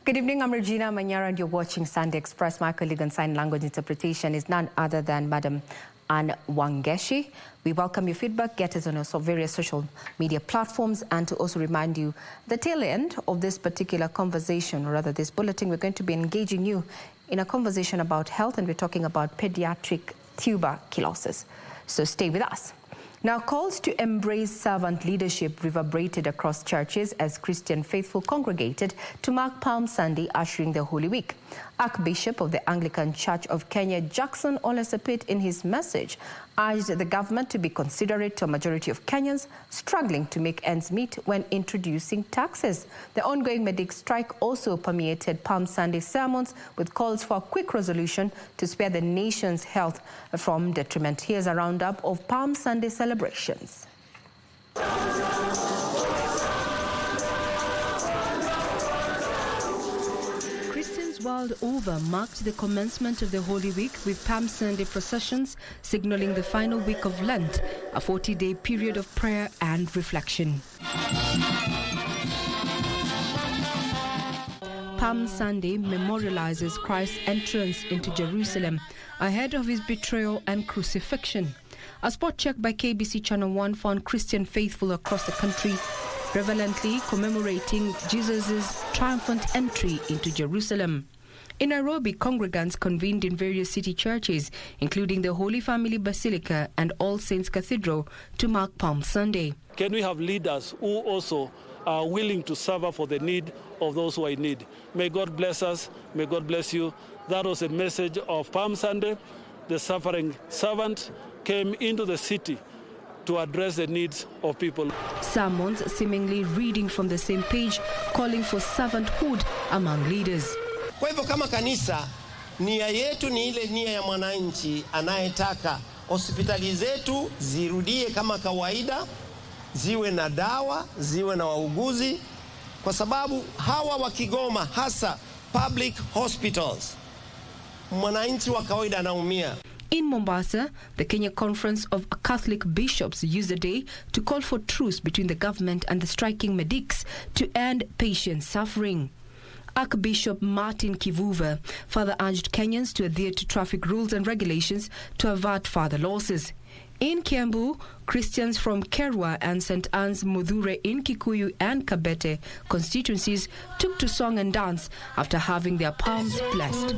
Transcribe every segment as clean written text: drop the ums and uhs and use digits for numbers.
Good evening, I'm Regina Manyara and you're watching Sunday Express. My colleague on sign language interpretation is none other than Madam Anne Wangeshi. We welcome your feedback. Get us on our various social media platforms, and to also remind you the tail end of this particular conversation, or rather this bulletin, we're going to be engaging you in a conversation about health, and we're talking about pediatric tuberculosis. So stay with us. Now, calls to embrace servant leadership reverberated across churches as Christian faithful congregated to mark Palm Sunday, ushering the Holy Week. Archbishop of the Anglican Church of Kenya, Jackson Sapit, in his message, urged the government to be considerate to a majority of Kenyans struggling to make ends meet when introducing taxes. The ongoing medic strike also permeated Palm Sunday sermons with calls for a quick resolution to spare the nation's health from detriment. Here's a roundup of Palm Sunday celebrations. World over marked the commencement of the Holy Week with Palm Sunday processions signaling the final week of Lent, a 40-day period of prayer and reflection. Palm Sunday memorializes Christ's entrance into Jerusalem ahead of his betrayal and crucifixion. A spot check by KBC Channel 1 found Christian faithful across the country reverently commemorating Jesus' triumphant entry into Jerusalem. In Nairobi, congregants convened in various city churches, including the Holy Family Basilica and All Saints Cathedral, to mark Palm Sunday. Can we have leaders who also are willing to suffer for the need of those who are in need? May God bless us. May God bless you. That was a message of Palm Sunday. The suffering servant came into the city to address the needs of people. Sermons seemingly reading from the same page, calling for servanthood among leaders. Kwa hivyo kama kanisa, nia yetu ni ile nia ya mwananchi anayetaka hospitali zetu zirudie kama kawaida, ziwe na dawa, ziwe na wauguzi, kwa sababu hawa wakigoma, hasa public hospitals, mwananchi wa kawaida anaumia. In Mombasa, the Kenya Conference of Catholic Bishops used the day to call for truce between the government and the striking medics to end patient suffering. Archbishop Martin Kivuva further urged Kenyans to adhere to traffic rules and regulations to avert further losses. In Kiambu, Christians from Kerwa and St. Anne's Mudhure in Kikuyu and Kabete constituencies took to song and dance after having their palms blessed.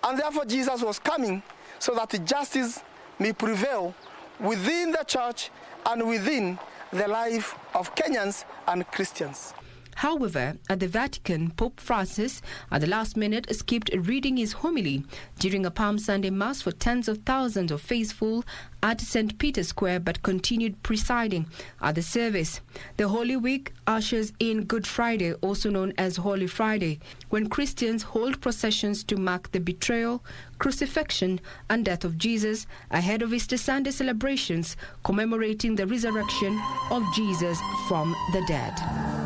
And therefore Jesus was coming so that justice may prevail within the church and within the life of Kenyans and Christians. However, at the Vatican, Pope Francis, at the last minute, skipped reading his homily during a Palm Sunday Mass for tens of thousands of faithful at St. Peter's Square, but continued presiding at the service. The Holy Week ushers in Good Friday, also known as Holy Friday, when Christians hold processions to mark the betrayal, crucifixion, and death of Jesus ahead of Easter Sunday celebrations commemorating the resurrection of Jesus from the dead.